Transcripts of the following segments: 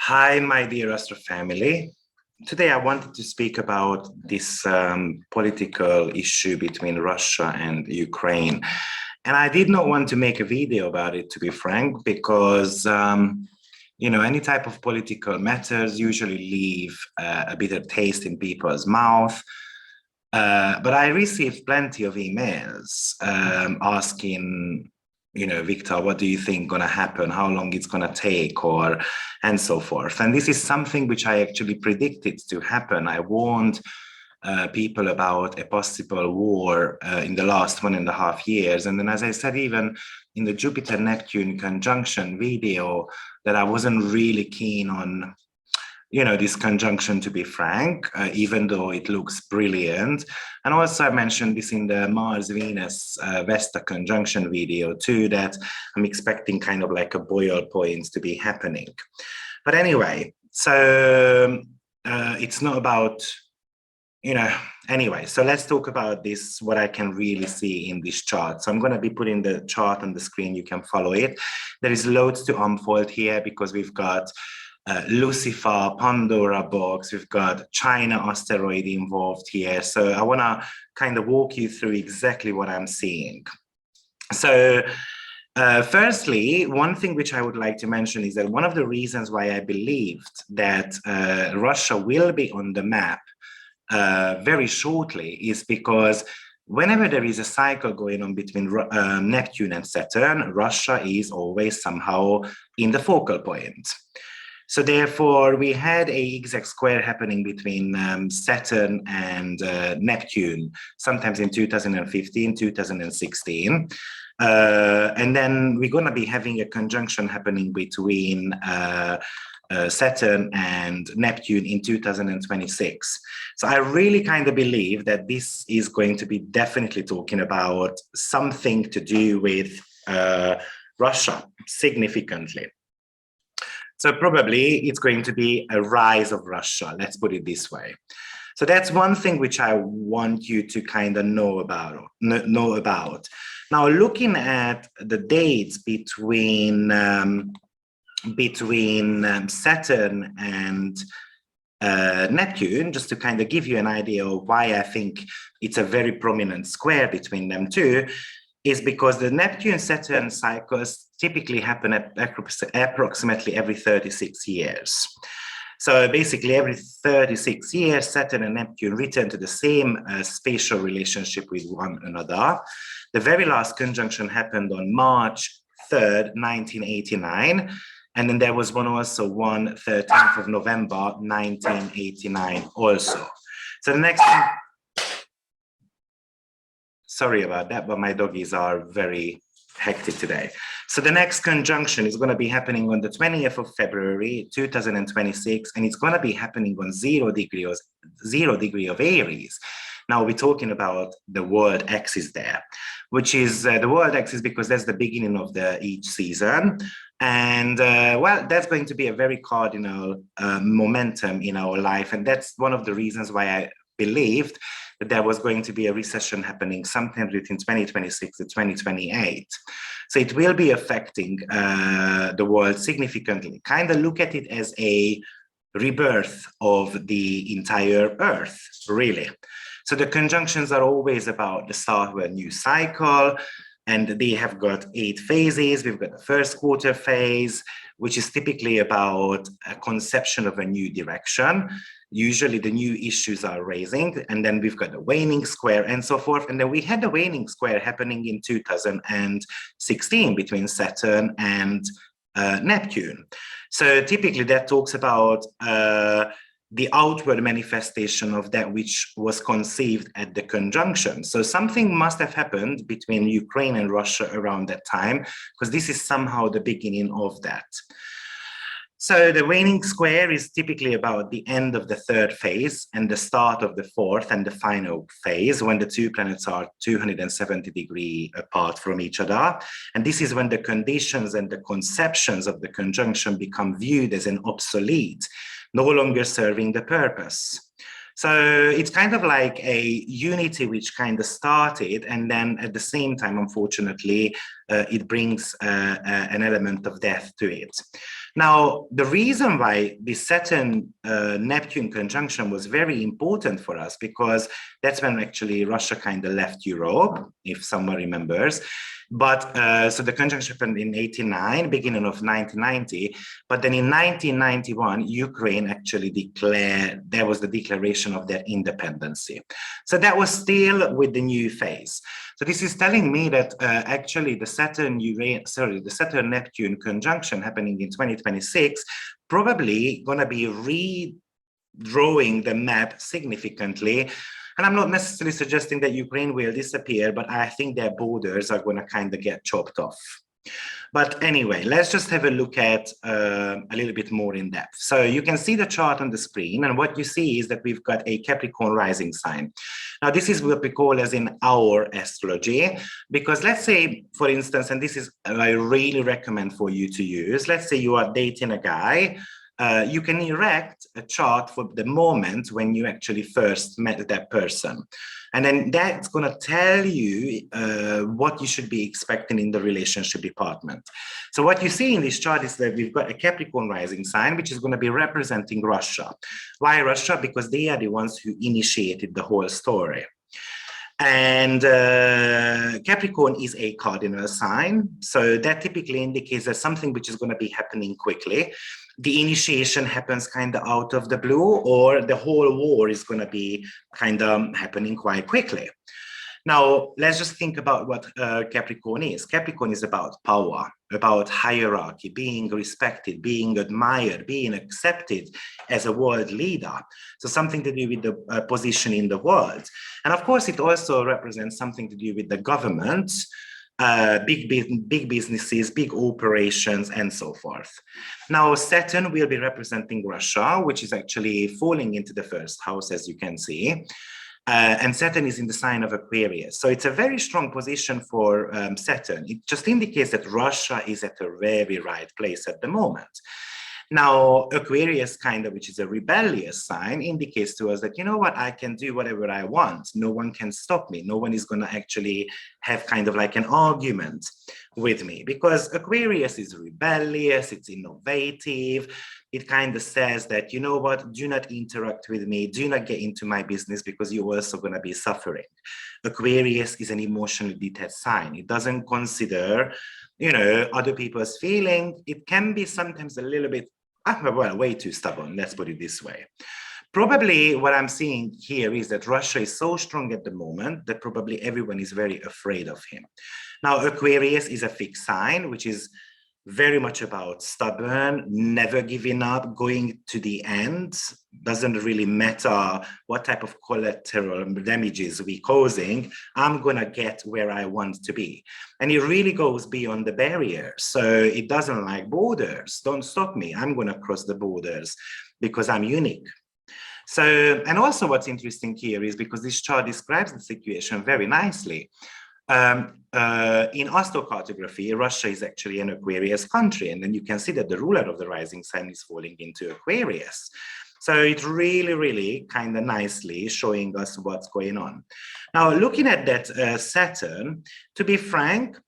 Hi, my dear Astro family. Today I wanted to speak about this political issue between Russia and Ukraine. And I did not want to make a video about it, to be frank, because, any type of political matters usually leave a bitter taste in people's mouth. But I received plenty of emails asking, Victor, what do you think going to happen? How long it's going to take, and so forth. And this is something which I actually predicted to happen. I warned people about a possible war in the last 1.5 years. And then, as I said, even in the Jupiter-Neptune conjunction video, that I wasn't really keen on this conjunction, to be frank, even though it looks brilliant. And also I mentioned this in the Mars-Venus Vesta conjunction video too, that I'm expecting kind of like a boil points to be happening. But anyway, so it's not about, anyway, so let's talk about this, what I can really see in this chart. So I'm going to be putting the chart on the screen, you can follow it. There is loads to unfold here because we've got Lucifer, Pandora box, we've got China asteroid involved here. So I want to kind of walk you through exactly what I'm seeing. So firstly, one thing which I would like to mention is that one of the reasons why I believed that Russia will be on the map very shortly is because whenever there is a cycle going on between Neptune and Saturn, Russia is always somehow in the focal point. So therefore, we had a exact square happening between Saturn and Neptune, sometimes in 2015, 2016. And then we're going to be having a conjunction happening between Saturn and Neptune in 2026. So I really kind of believe that this is going to be definitely talking about something to do with Russia significantly. So probably it's going to be a rise of Russia, let's put it this way. So that's one thing which I want you to kind of know about. Now, looking at the dates between Saturn and Neptune, just to kind of give you an idea of why I think it's a very prominent square between them two, is because the Neptune-Saturn cycles typically happen at approximately every 36 years. So basically every 36 years, Saturn and Neptune return to the same spatial relationship with one another. The very last conjunction happened on March 3rd, 1989. And then there was one also on 13th of November, 1989 also. So the next thing, sorry about that, but my doggies are very hectic today. So the next conjunction is going to be happening on the 20th of February, 2026, and it's going to be happening on 0 degree of Aries. Now we're talking about the world axis there, which is the world axis because that's the beginning of each season. And well, that's going to be a very cardinal momentum in our life. And that's one of the reasons why I believed that there was going to be a recession happening sometime between 2026 and 2028. So it will be affecting the world significantly. Kind of look at it as a rebirth of the entire Earth, really. So the conjunctions are always about the start of a new cycle, and they have got 8 phases. We've got the first quarter phase, which is typically about a conception of a new direction. Usually the new issues are raising, and then we've got the waning square and so forth. And then we had the waning square happening in 2016 between Saturn and Neptune. So typically that talks about the outward manifestation of that which was conceived at the conjunction. So something must have happened between Ukraine and Russia around that time, because this is somehow the beginning of that. So the waning square is typically about the end of the 3rd phase and the start of the 4th and the final phase, when the 2 planets are 270 degrees apart from each other. And this is when the conditions and the conceptions of the conjunction become viewed as an obsolete, no longer serving the purpose. So it's kind of like a unity which kind of started, and then at the same time, unfortunately, it brings an element of death to it. Now, the reason why this Saturn-Neptune conjunction was very important for us, because that's when actually Russia kind of left Europe, if someone remembers. But so the conjunction happened in 89, beginning of 1990. But then in 1991, Ukraine actually declared, there was the declaration of their independence. So that was still with the new phase. So this is telling me that actually the Saturn-Neptune conjunction happening in 2026 probably going to be redrawing the map significantly. And I'm not necessarily suggesting that Ukraine will disappear, but I think their borders are going to kind of get chopped off. But anyway, let's just have a look at a little bit more in depth. So you can see the chart on the screen, and what you see is that we've got a Capricorn rising sign. Now, this is what we call as in our astrology, because let's say, for instance, and this is I really recommend for you to use, let's say you are dating a guy. You can erect a chart for the moment when you actually first met that person. And then that's going to tell you what you should be expecting in the relationship department. So what you see in this chart is that we've got a Capricorn rising sign, which is going to be representing Russia. Why Russia? Because they are the ones who initiated the whole story. And Capricorn is a cardinal sign. So that typically indicates that something which is going to be happening quickly. The initiation happens kind of out of the blue, or the whole war is going to be kind of happening quite quickly. Now, let's just think about what Capricorn is. Capricorn is about power, about hierarchy, being respected, being admired, being accepted as a world leader. So something to do with the position in the world. And of course, it also represents something to do with the government, big businesses, big operations, and so forth. Now, Saturn will be representing Russia, which is actually falling into the first house, as you can see. And Saturn is in the sign of Aquarius. So it's a very strong position for Saturn. It just indicates that Russia is at a very right place at the moment. Now, Aquarius, kind of, which is a rebellious sign, indicates to us that, you know what, I can do whatever I want. No one can stop me. No one is going to actually have kind of like an argument with me, because Aquarius is rebellious, it's innovative. It kind of says that, you know what, do not interact with me, do not get into my business, because you're also going to be suffering. Aquarius is an emotionally detached sign. It doesn't consider, you know, other people's feelings. It can be sometimes a little bit, well, way too stubborn, let's put it this way. Probably what I'm seeing here is that Russia is so strong at the moment that probably everyone is very afraid of him. Now, Aquarius is a fixed sign, which is very much about stubborn, never giving up, going to the end. Doesn't really matter what type of collateral damages we're causing, I'm gonna get where I want to be. And it really goes beyond the barrier. So it doesn't like borders. Don't stop me, I'm gonna cross the borders because I'm unique. So, and also what's interesting here is because this chart describes the situation very nicely. In astrocartography, Russia is actually an Aquarius country, and then you can see that the ruler of the rising sign is falling into Aquarius. So it's really, really kind of nicely showing us what's going on. Now, looking at that Saturn, to be frank,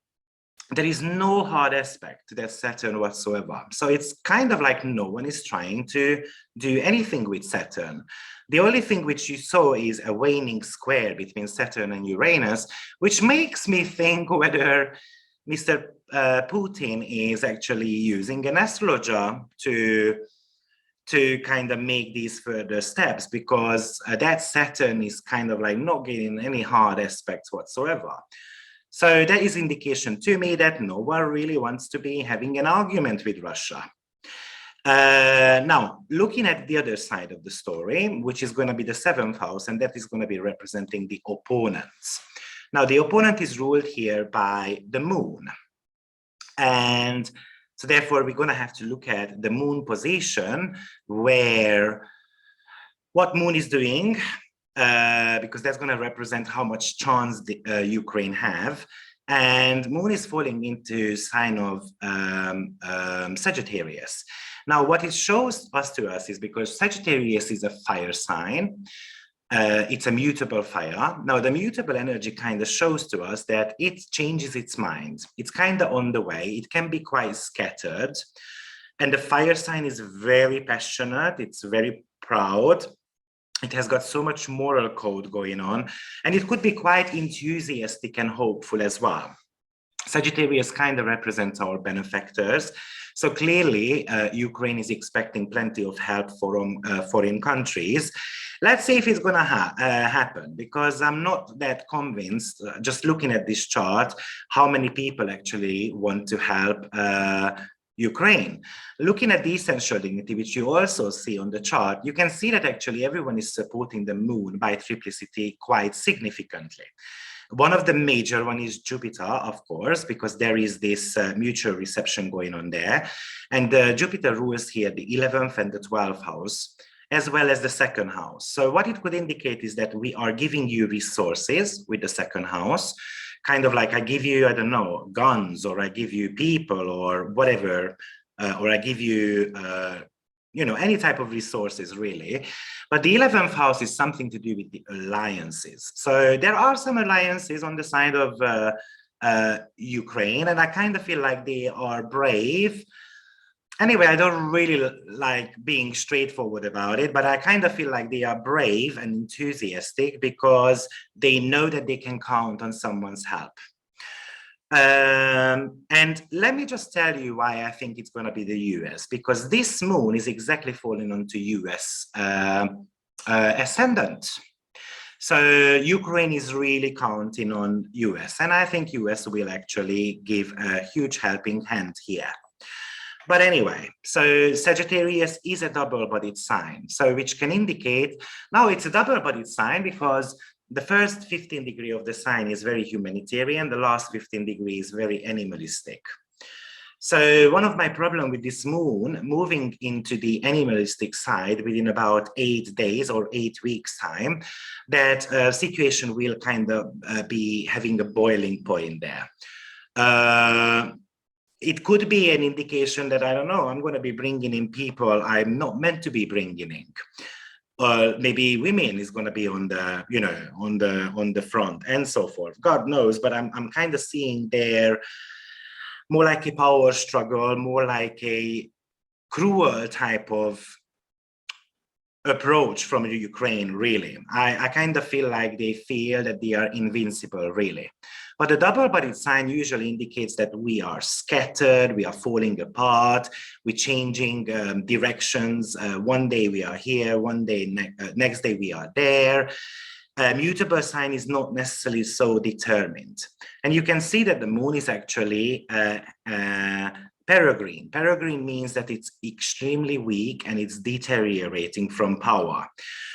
there is no hard aspect to that Saturn whatsoever. So it's kind of like no one is trying to do anything with Saturn. The only thing which you saw is a waning square between Saturn and Uranus, which makes me think whether Mr. Putin is actually using an astrologer to kind of make these further steps, because that Saturn is kind of like not getting any hard aspects whatsoever. So that is indication to me that no one really wants to be having an argument with Russia. Now, looking at the other side of the story, which is going to be the 7th house, and that is going to be representing the opponents. Now, the opponent is ruled here by the moon. And so therefore, we're going to have to look at the moon position, where what moon is doing, because that's going to represent how much chance the, Ukraine have. And moon is falling into sign of Sagittarius. Now, what it shows us is because Sagittarius is a fire sign, It's a mutable fire. Now, the mutable energy kind of shows to us that it changes its mind. It's kind of on the way. It can be quite scattered. And the fire sign is very passionate. It's very proud. It has got so much moral code going on. And it could be quite enthusiastic and hopeful as well. Sagittarius kind of represents our benefactors. So clearly, Ukraine is expecting plenty of help from foreign countries. Let's see if it's going to happen, because I'm not that convinced, just looking at this chart, how many people actually want to help Ukraine. Looking at the essential dignity, which you also see on the chart, you can see that actually everyone is supporting the moon by triplicity quite significantly. One of the major one is Jupiter, of course, because there is this mutual reception going on there. And Jupiter rules here the 11th and the 12th house, as well as the second house. So what it could indicate is that we are giving you resources with the second house, kind of like I give you, I don't know, guns, or I give you people, or whatever, or I give you, you know, any type of resources, really. But the 11th house is something to do with the alliances. So there are some alliances on the side of Ukraine, and I kind of feel like they are brave. Anyway, I don't really like being straightforward about it, but I kind of feel like they are brave and enthusiastic because they know that they can count on someone's help. And let me just tell you why I think it's going to be the US, because this moon is exactly falling onto US ascendant. So Ukraine is really counting on US, and I think US will actually give a huge helping hand here. But anyway, so Sagittarius is a double-bodied sign, so which can indicate, now it's a double-bodied sign because the first 15 degree of the sign is very humanitarian, the last 15 degrees very animalistic. So one of my problems with this moon moving into the animalistic side within about 8 days or 8 weeks time, that situation will kind of be having a boiling point there. It could be an indication that, I don't know, I'm going to be bringing in people I'm not meant to be bringing in. Maybe women is going to be on the, you know, on the front and so forth. God knows, but I'm kind of seeing there more like a power struggle, more like a cruel type of approach from Ukraine, really. I kind of feel like they feel that they are invincible, really. But the double-bodied sign usually indicates that we are scattered, we are falling apart, we're changing directions. One day we are here, one day, next day we are there. Mutable sign is not necessarily so determined. And you can see that the moon is actually peregrine. Peregrine means that it's extremely weak and it's deteriorating from power.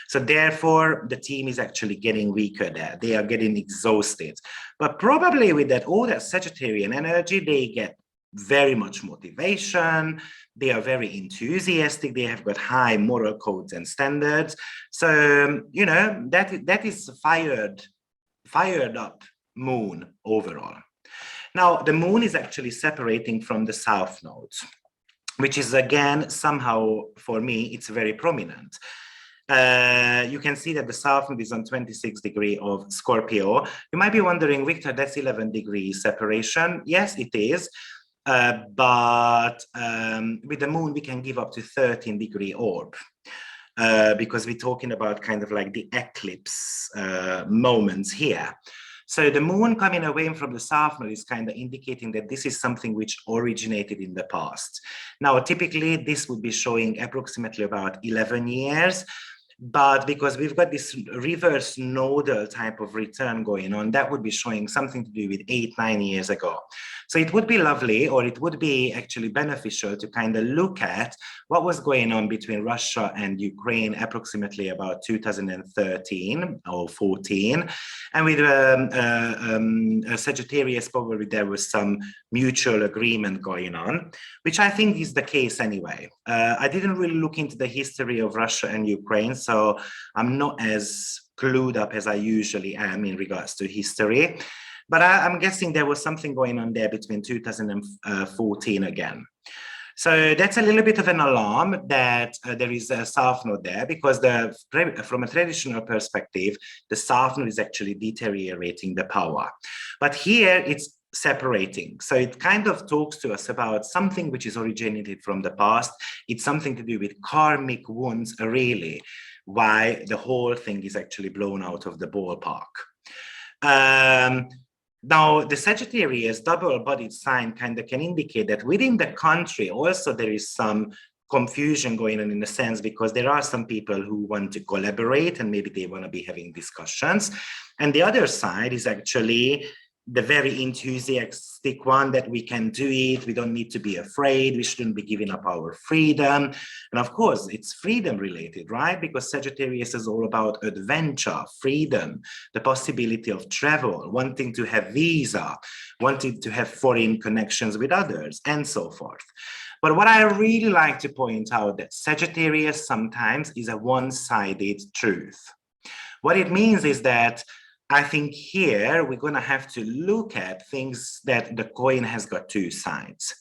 So therefore, the team is actually getting weaker there. They are getting exhausted. But probably with that, all that Sagittarian energy, they get very much motivation. They are very enthusiastic. They have got high moral codes and standards. So, you know, that is fired up moon overall. Now, the moon is actually separating from the south node, which is, again, somehow, for me, it's very prominent. You can see that the south node is on 26 degrees of Scorpio. You might be wondering, Victor, that's 11 degrees separation. Yes, it is. But with the moon, we can give up to 13-degree orb. Because we're talking about kind of like the eclipse moments here. So the moon coming away from the south node is kind of indicating that this is something which originated in the past. Now, typically, this would be showing approximately about 11 years. But because we've got this reverse nodal type of return going on, that would be showing something to do with 8-9 years ago. So it would be lovely, or it would be actually beneficial to kind of look at what was going on between Russia and Ukraine approximately about 2013 or 14. And with Sagittarius, probably there was some mutual agreement going on, which I think is the case anyway. I didn't really look into the history of Russia and Ukraine, so I'm not as clued up as I usually am in regards to history. But I'm guessing there was something going on there between 2014 again. So that's a little bit of an alarm that there is a south node there, because from a traditional perspective, the south node is actually deteriorating the power. But here it's separating. So it kind of talks to us about something which is originated from the past. It's something to do with karmic wounds, really, why the whole thing is actually blown out of the ballpark. Now, the Sagittarius double-bodied sign kind of can indicate that within the country also there is some confusion going on, in a sense, because there are some people who want to collaborate and maybe they want to be having discussions. And the other side is actually the very enthusiastic one, that we can do it, we don't need to be afraid, we shouldn't be giving up our freedom. And of course, it's freedom related, right? Because Sagittarius is all about adventure, freedom, the possibility of travel, wanting to have visa, wanting to have foreign connections with others, and so forth. But what I really like to point out, that Sagittarius sometimes is a one-sided truth. What it means is that I think here we're going to have to look at things that the coin has got two sides,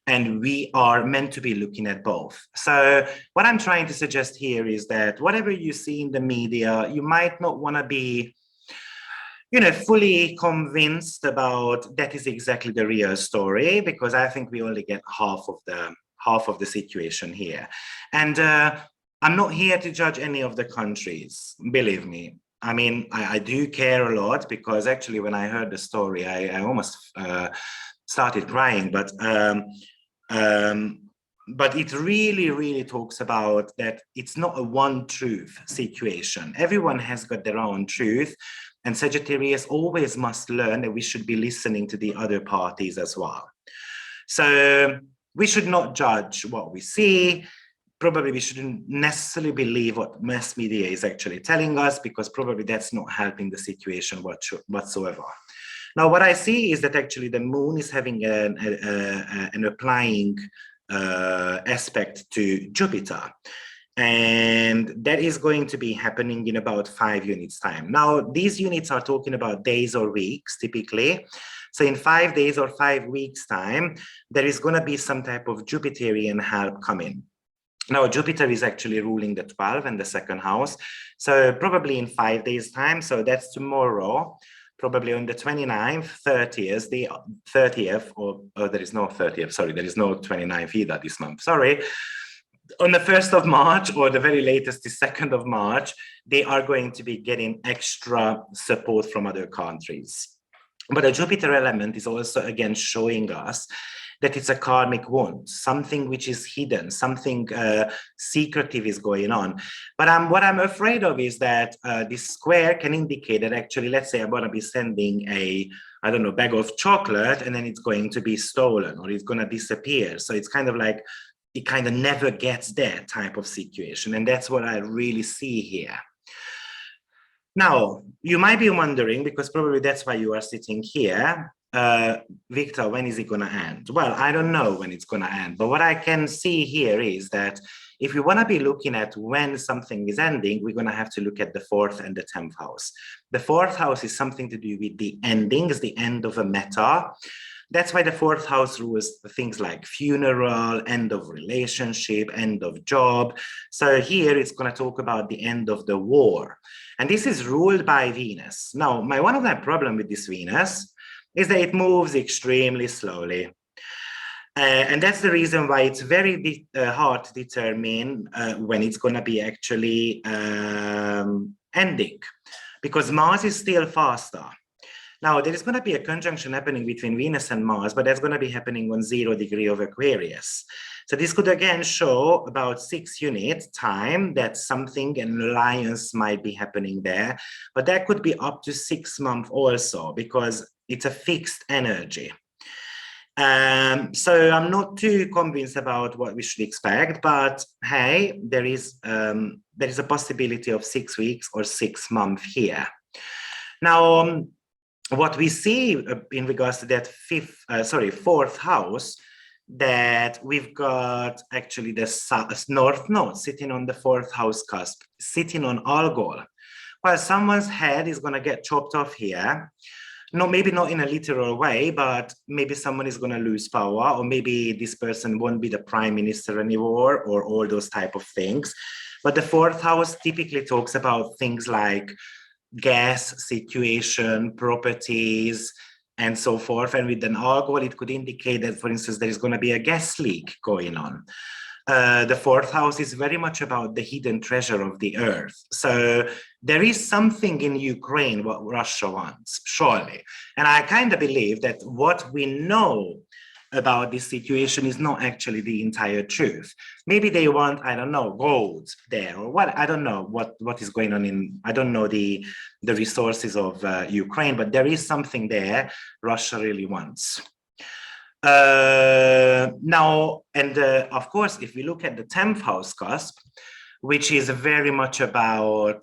and we are meant to be looking at both. So what I'm trying to suggest here is that whatever you see in the media, you might not want to be, you know, fully convinced about that is exactly the real story, because I think we only get half of the situation here. And I'm not here to judge any of the countries, believe me. I mean, I do care a lot, because actually when I heard the story, I almost started crying, but it really, really talks about that it's not a one truth situation. Everyone has got their own truth, and Sagittarius always must learn that we should be listening to the other parties as well. So we should not judge what we see. Probably we shouldn't necessarily believe what mass media is actually telling us, because probably that's not helping the situation whatsoever. Now, what I see is that actually the moon is having an applying aspect to Jupiter. And that is going to be happening in about 5 units time. Now, these units are talking about days or weeks, typically. So in 5 days or 5 weeks time, there is going to be some type of Jupiterian help coming. Now, Jupiter is actually ruling the 12th and the second house. So probably in 5 days time, so that's tomorrow, probably on the 29th, 30th, the 30th, or there is no 30th, sorry, there is no 29th either this month, sorry. On the 1st of March, or the very latest, the 2nd of March, they are going to be getting extra support from other countries. But the Jupiter element is also, again, showing us that it's a karmic wound, something which is hidden, something secretive is going on. But what I'm afraid of is that this square can indicate that actually, let's say I'm going to be sending a, I don't know, bag of chocolate, and then it's going to be stolen, or it's going to disappear. So it's kind of like, it kind of never gets there type of situation. And that's what I really see here. Now, you might be wondering, because probably that's why you are sitting here, Victor, when is it going to end? Well, I don't know when it's going to end, but what I can see here is that if we want to be looking at when something is ending, we're going to have to look at the 4th and the 10th house. The 4th house is something to do with the endings, the end of a meta. That's why the 4th house rules things like funeral, end of relationship, end of job. So here it's going to talk about the end of the war. And this is ruled by Venus. Now, one of my problems with this Venus is that it moves extremely slowly. And that's the reason why it's very hard to determine when it's going to be actually ending, because Mars is still faster. Now, there is going to be a conjunction happening between Venus and Mars, but that's going to be happening on 0 degree of Aquarius. So this could again show about 6 unit time that something, an alliance might be happening there, but that could be up to 6 months also, because it's a fixed energy. So I'm not too convinced about what we should expect, but hey, there is a possibility of 6 weeks or 6 months here. Now, what we see in regards to that 4th house, that we've got actually the North Node sitting on the 4th house cusp, sitting on Algol. Well, someone's head is going to get chopped off here. No, maybe not in a literal way, but maybe someone is going to lose power, or maybe this person won't be the prime minister anymore, or all those type of things. But the fourth house typically talks about things like gas situation, properties, and so forth. And with an algol, it could indicate that, for instance, there is going to be a gas leak going on. The fourth house is very much about the hidden treasure of the earth. So there is something in Ukraine what Russia wants, surely. And I kind of believe that what we know about this situation is not actually the entire truth. Maybe they want, I don't know, gold there, or what, I don't know what is going on in, I don't know the resources of Ukraine, but there is something there Russia really wants. Now, and of course, if we look at the 10th house cusp, which is very much about,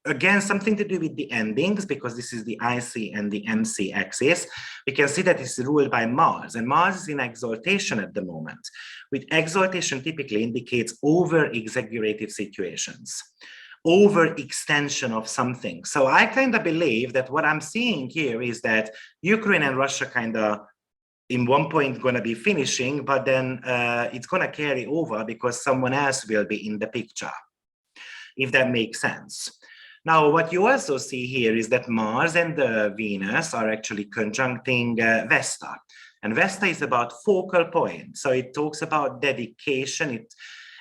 again, something to do with the endings, because this is the IC and the MC axis, we can see that it's ruled by Mars, and Mars is in exaltation at the moment. With exaltation typically indicates over-exaggerated situations, overextension of something. So I kind of believe that what I'm seeing here is that Ukraine and Russia kind of in one point going to be finishing, but then it's going to carry over because someone else will be in the picture, if that makes sense. Now, what you also see here is that Mars and Venus are actually conjuncting Vesta. And Vesta is about focal point. So it talks about dedication.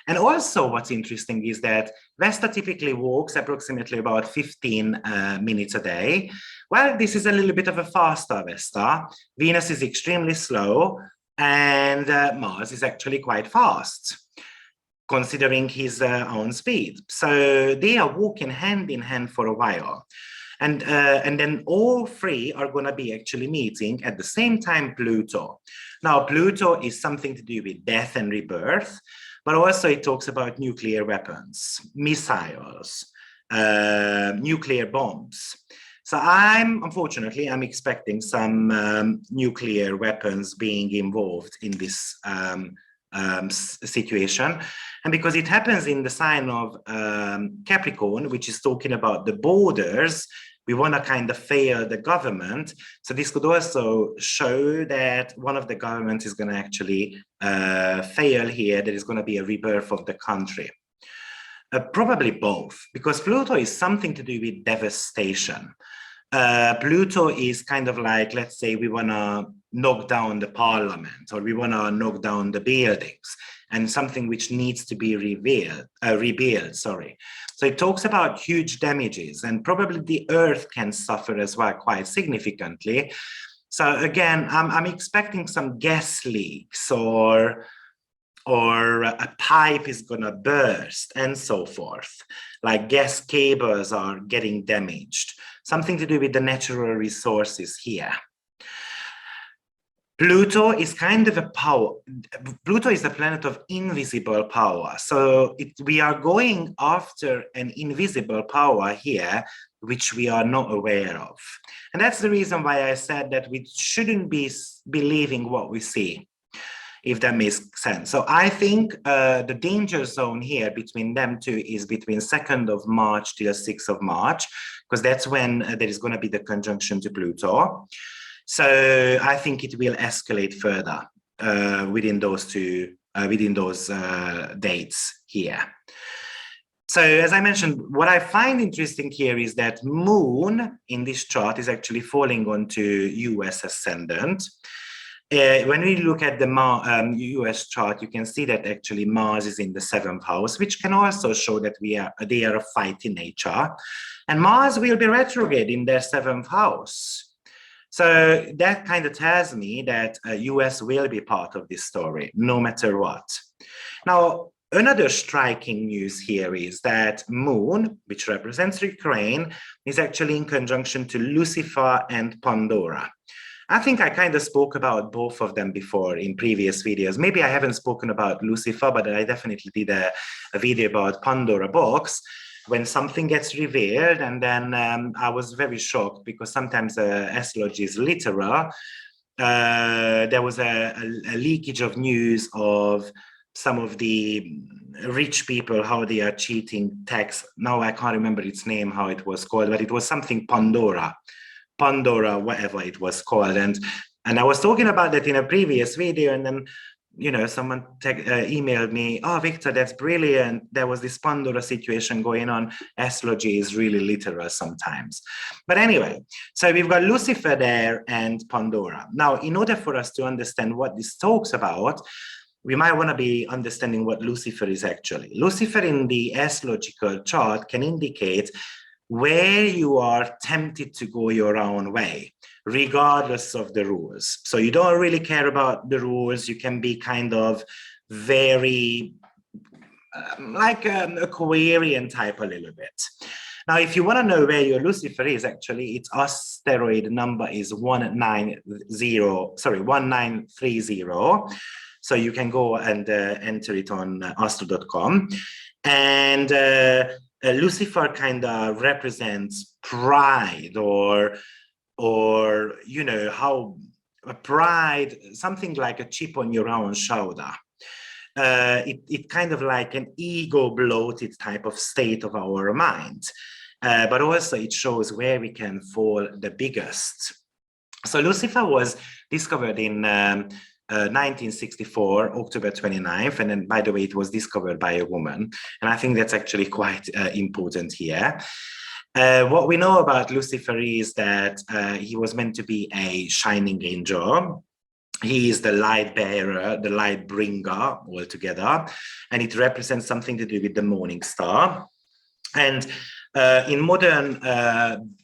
And also what's interesting is that Vesta typically walks approximately about 15 minutes a day. Well, this is a little bit of a faster Vesta. Venus is extremely slow, and Mars is actually quite fast, considering his own speed. So they are walking hand in hand for a while. And then all three are going to be actually meeting at the same time Pluto. Now, Pluto is something to do with death and rebirth, but also it talks about nuclear weapons, missiles, nuclear bombs. So unfortunately, I'm expecting some nuclear weapons being involved in this situation. And because it happens in the sign of Capricorn, which is talking about the borders, we want to kind of fail the government. So this could also show that one of the governments is going to actually fail here. There is going to be a rebirth of the country. Probably both, because Pluto is something to do with devastation. Pluto is kind of like, let's say we want to knock down the parliament, or we want to knock down the buildings, and something which needs to be rebuilt, sorry. So it talks about huge damages, and probably the earth can suffer as well quite significantly. So again, I'm expecting some gas leaks, or a pipe is going to burst, and so forth. Like gas cables are getting damaged. Something to do with the natural resources here. Pluto is kind of a power. Pluto is a planet of invisible power. So we are going after an invisible power here, which we are not aware of. And that's the reason why I said that we shouldn't be believing what we see, if that makes sense. So I think the danger zone here between them two is between 2nd of March to the 6th of March, because that's when there is going to be the conjunction to Pluto. So I think it will escalate further within those dates here. So as I mentioned, what I find interesting here is that Moon in this chart is actually falling onto US ascendant. When we look at the US chart, you can see that actually Mars is in the 7th house, which can also show that they are a fighting nature. And Mars will be retrograde in their 7th house. So that kind of tells me that US will be part of this story, no matter what. Now, another striking news here is that Moon, which represents Ukraine, is actually in conjunction to Lucifer and Pandora. I think I kind of spoke about both of them before in previous videos. Maybe I haven't spoken about Lucifer, but I definitely did a video about Pandora box, when something gets revealed, and then I was very shocked because sometimes astrology is literal. There was a leakage of news of some of the rich people, how they are cheating tax. Now I can't remember its name, how it was called, but it was something Pandora. Pandora, whatever it was called. And I was talking about that in a previous video, and then someone emailed me, "Oh, Victor, that's brilliant. There was this Pandora situation going on. Astrology is really literal sometimes." But anyway, so we've got Lucifer there and Pandora. Now, in order for us to understand what this talks about, we might want to be understanding what Lucifer is actually. Lucifer in the astrological chart can indicate where you are tempted to go your own way, regardless of the rules. So you don't really care about the rules. You can be kind of very like an Aquarian type a little bit. Now, if you want to know where your Lucifer is, actually, its asteroid number is 1930. So you can go and enter it on astro.com. And Lucifer kind of represents pride, or how pride, something like a chip on your own shoulder. It kind of like an ego bloated type of state of our mind, but also it shows where we can fall the biggest. So Lucifer was discovered in 1964, October 29th. And then, by the way, it was discovered by a woman. And I think that's actually quite important here. What we know about Lucifer is that he was meant to be a shining angel. He is the light bearer, the light bringer altogether. And it represents something to do with the morning star. And in modern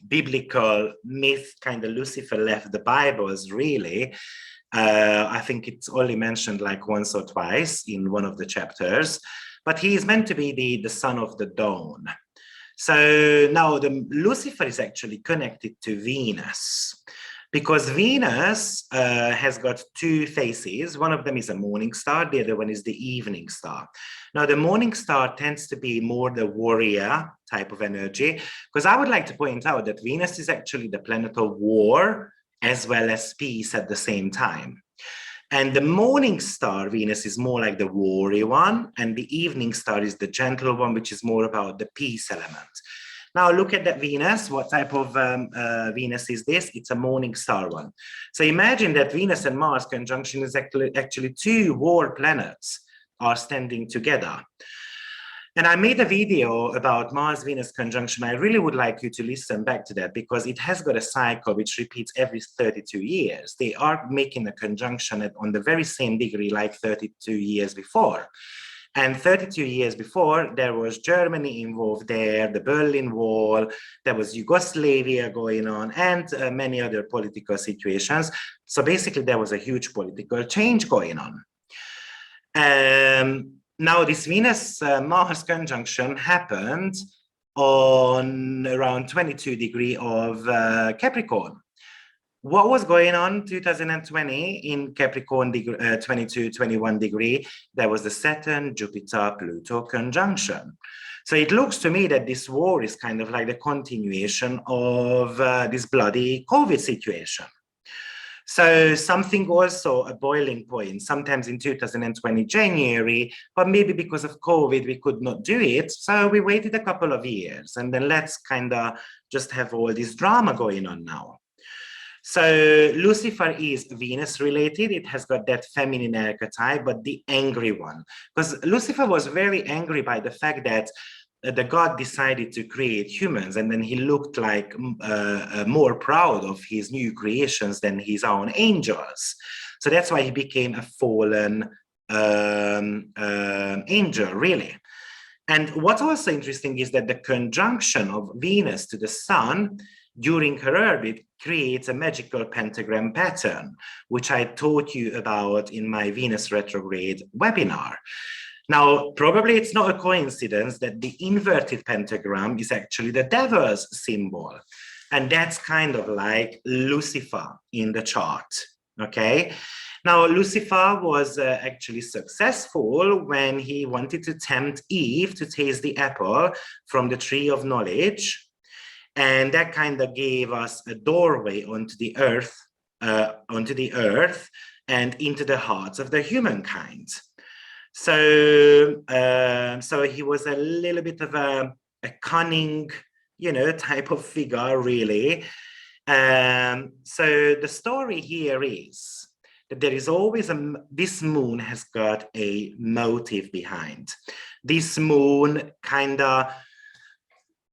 biblical myth, kind of Lucifer left the Bibles, really. I think it's only mentioned like once or twice in one of the chapters, but he is meant to be the son of the dawn. So now the Lucifer is actually connected to Venus, because Venus has got two faces. One of them is a morning star, the other one is the evening star. Now the morning star tends to be more the warrior type of energy, because I would like to point out that Venus is actually the planet of war as well as peace at the same time. And the morning star, Venus, is more like the warrior one, and the evening star is the gentle one, which is more about the peace element. Now look at that Venus. What type of Venus is this? It's a morning star one. So imagine that Venus and Mars conjunction is actually two war planets are standing together. And I made a video about Mars-Venus conjunction. I really would like you to listen back to that, because it has got a cycle which repeats every 32 years. They are making a conjunction on the very same degree like 32 years before. And 32 years before, there was Germany involved there, the Berlin Wall, there was Yugoslavia going on, and many other political situations. So basically, there was a huge political change going on. Now, this Venus-Mars conjunction happened on around 22 degrees of Capricorn. What was going on 2020 in Capricorn 22-21 degree? There was the Saturn-Jupiter-Pluto conjunction. So it looks to me that this war is kind of like the continuation of this bloody COVID situation. So something also a boiling point, sometimes in 2020 January, but maybe because of COVID, we could not do it. So we waited a couple of years, and then let's kind of just have all this drama going on now. So Lucifer is Venus related. It has got that feminine archetype, but the angry one, because Lucifer was very angry by the fact that the god decided to create humans, and then he looked like more proud of his new creations than his own angels. So that's why he became a fallen angel, really. And what's also interesting is that the conjunction of Venus to the sun during her orbit creates a magical pentagram pattern, which I taught you about in my Venus retrograde webinar. Now, probably it's not a coincidence that the inverted pentagram is actually the devil's symbol. And that's kind of like Lucifer in the chart, okay? Now, Lucifer was actually successful when he wanted to tempt Eve to taste the apple from the tree of knowledge. And that kind of gave us a doorway onto the earth and into the hearts of the humankind. So, so he was a little bit of a cunning, type of figure, really. So the story here is that there is always this moon has got a motive behind. This moon kind of,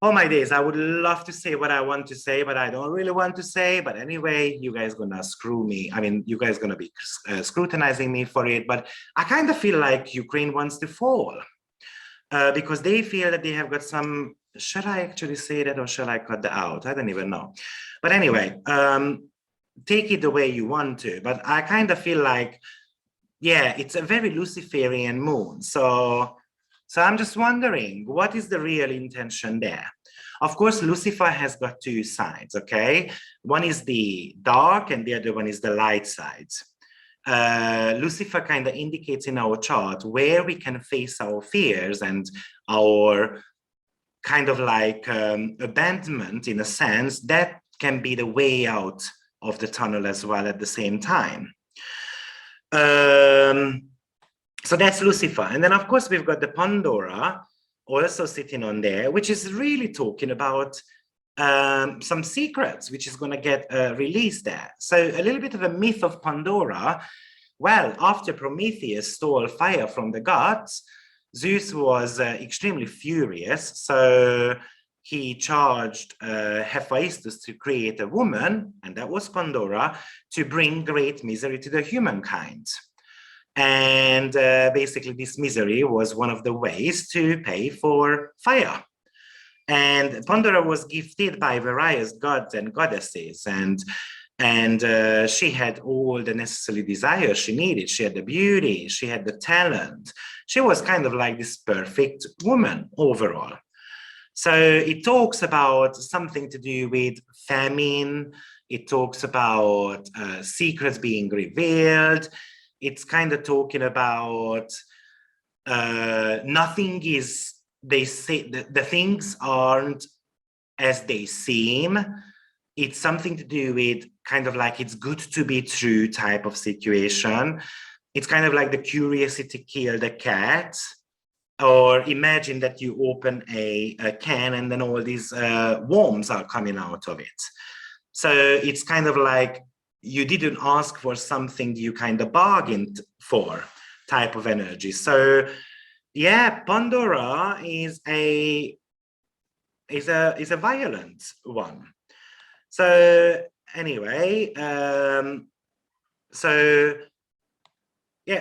oh my days, I would love to say what I want to say, but I don't really want to say. But anyway, you guys gonna screw me. I mean, you guys gonna be scrutinizing me for it, but I kind of feel like Ukraine wants to fall because they feel that they have got some, should I actually say that or shall I cut that out? I don't even know. But anyway, take it the way you want to, but I kind of feel like, yeah, it's a very Luciferian moon. So I'm just wondering, what is the real intention there? Of course, Lucifer has got two sides, okay? One is the dark and the other one is the light side. Lucifer kind of indicates in our chart where we can face our fears and our kind of like abandonment, in a sense, that can be the way out of the tunnel as well at the same time. So that's Lucifer. And then, of course, we've got the Pandora also sitting on there, which is really talking about some secrets, which is going to get released there. So a little bit of a myth of Pandora. Well, after Prometheus stole fire from the gods, Zeus was extremely furious. So he charged Hephaestus to create a woman, and that was Pandora, to bring great misery to the humankind. And basically this misery was one of the ways to pay for fire. And Pandora was gifted by various gods and goddesses, and she had all the necessary desires she needed. She had the beauty, she had the talent. She was kind of like this perfect woman overall. So it talks about something to do with famine. It talks about secrets being revealed. It's kind of talking about nothing is, they say, the things aren't as they seem. It's something to do with kind of like it's good to be true type of situation. It's kind of like the curiosity killed the cat. Or imagine that you open a can and then all these worms are coming out of it. So it's kind of like you didn't ask for something you kind of bargained for type of energy. So yeah, Pandora is a violent one. So anyway,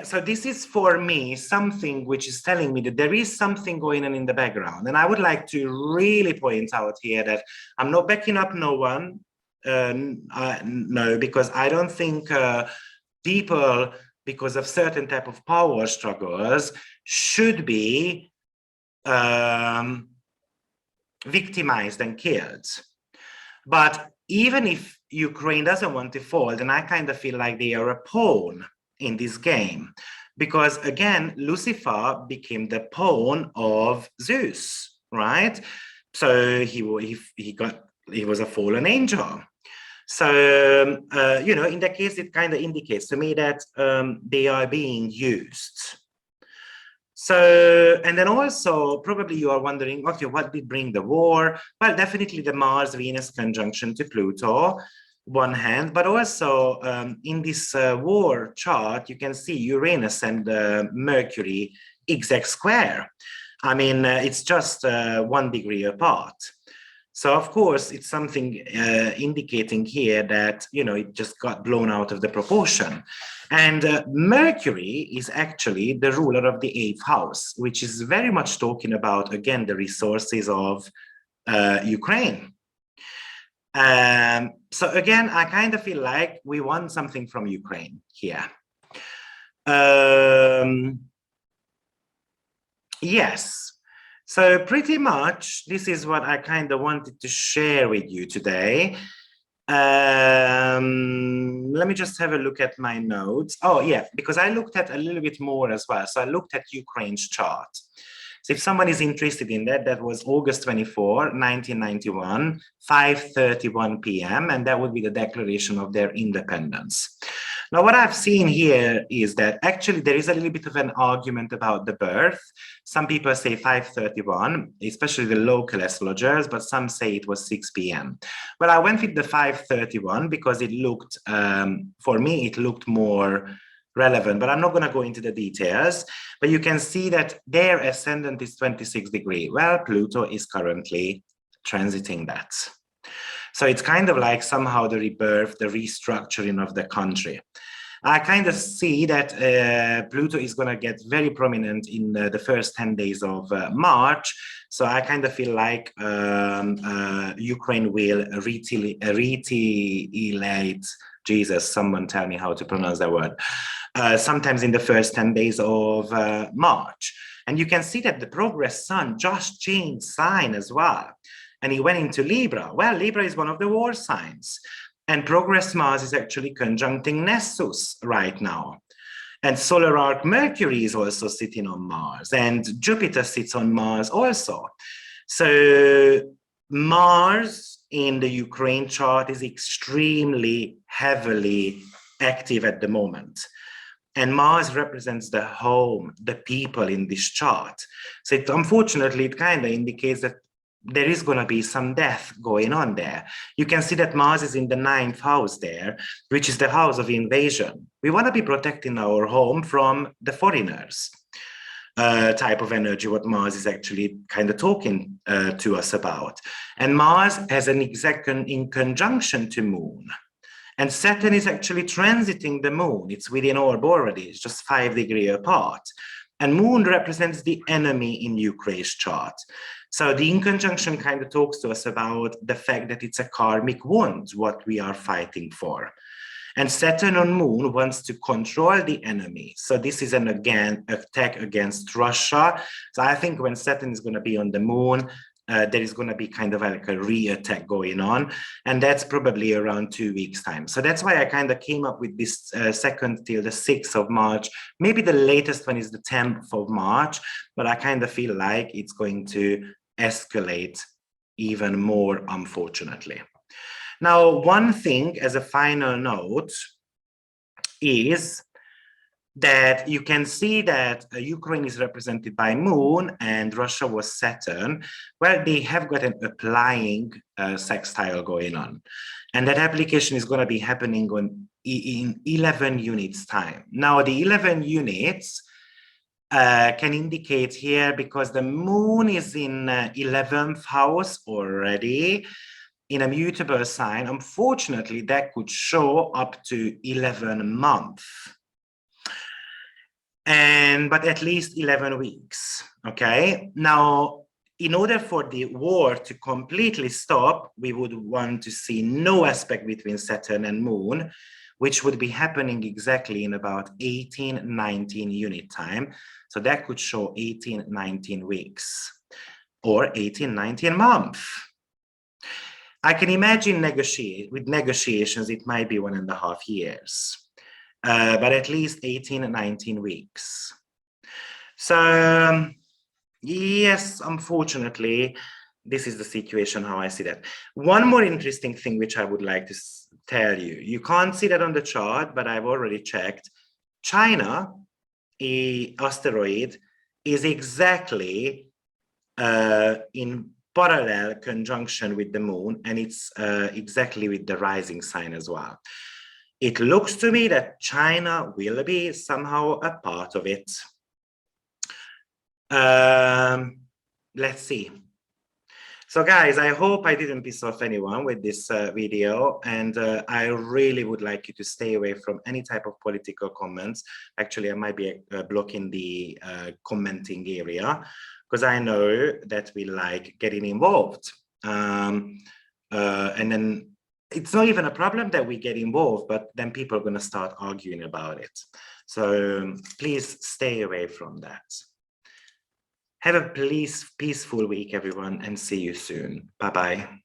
so this is for me something which is telling me that there is something going on in the background. And I would like to really point out here that I'm not backing up no one, no, because I don't think people, because of certain type of power struggles, should be victimized and killed. But even if Ukraine doesn't want to fall, then I kind of feel like they are a pawn in this game, because again, Lucifer became the pawn of Zeus, right? So he was a fallen angel. So you know, in that case, it kind of indicates to me that they are being used. So, and then also probably you are wondering, okay, what did bring the war? Well, definitely the Mars-Venus conjunction to Pluto, one hand, but also in this war chart, you can see Uranus and Mercury exact square. I mean, it's just 1 degree apart. So of course, it's something indicating here that, you know, it just got blown out of the proportion. And Mercury is actually the ruler of the 8th house, which is very much talking about, again, the resources of Ukraine. So again, I kind of feel like we want something from Ukraine here. Yes. So pretty much, this is what I kind of wanted to share with you today. Let me just have a look at my notes. Oh yeah, because I looked at a little bit more as well. So I looked at Ukraine's chart. So if someone is interested in that, that was August 24, 1991, 5:31 p.m. And that would be the declaration of their independence. Now, what I've seen here is that actually there is a little bit of an argument about the birth. Some people say 5:31, especially the local astrologers, but some say it was 6 p.m. Well, I went with the 5:31 because it looked, for me, it looked more relevant, but I'm not going to go into the details. But you can see that their ascendant is 26 degrees. Well, Pluto is currently transiting that. So it's kind of like somehow the rebirth, the restructuring of the country. I kind of see that Pluto is going to get very prominent in the first 10 days of March. So I kind of feel like Ukraine will retaliate. Jesus, someone tell me how to pronounce that word. Sometimes in the first 10 days of March. And you can see that the progress sun just changed sign as well. And he went into Libra. Well, Libra is one of the war signs. And progress Mars is actually conjuncting Nessus right now. And solar arc Mercury is also sitting on Mars. And Jupiter sits on Mars also. So Mars in the Ukraine chart is extremely heavily active at the moment. And Mars represents the home, the people in this chart. So unfortunately, it kind of indicates that there is going to be some death going on there. You can see that Mars is in the 9th house there, which is the house of invasion. We want to be protecting our home from the foreigners type of energy, what Mars is actually kind of talking to us about. And Mars has an exact in conjunction to Moon. And Saturn is actually transiting the Moon. It's within orb already. It's just 5 degrees apart. And Moon represents the enemy in Ukraine's chart. So the inconjunction kind of talks to us about the fact that it's a karmic wound, what we are fighting for. And Saturn on Moon wants to control the enemy. So this is an attack against Russia. So I think when Saturn is going to be on the Moon, there is going to be kind of like a re-attack going on. And that's probably around 2 weeks' time. So that's why I kind of came up with this 2nd till the 6th of March. Maybe the latest one is the 10th of March, but I kind of feel like it's going to escalate even more, unfortunately. Now, one thing as a final note is that you can see that Ukraine is represented by Moon and Russia was Saturn. Well, they have got an applying sextile going on. And that application is going to be happening in 11 units time. Now, the 11 units can indicate here because the Moon is in 11th house already in a mutable sign. Unfortunately, that could show up to 11 months. But at least 11 weeks, okay? Now, in order for the war to completely stop, we would want to see no aspect between Saturn and Moon, which would be happening exactly in about 18, 19 unit time. So that could show 18, 19 weeks or 18, 19 months. I can imagine with negotiations, it might be 1.5 years. But at least 18 and 19 weeks. So, yes, unfortunately, this is the situation how I see that. One more interesting thing which I would like to tell you. You can't see that on the chart, but I've already checked. China, an asteroid, is exactly in parallel conjunction with the Moon, and it's exactly with the rising sign as well. It looks to me that China will be somehow a part of it. Let's see. So guys, I hope I didn't piss off anyone with this video, and I really would like you to stay away from any type of political comments. Actually, I might be blocking the commenting area because I know that we like getting involved. And then it's not even a problem that we get involved, but then people are going to start arguing about it. So please stay away from that. Have a peaceful week, everyone, and see you soon. Bye-bye.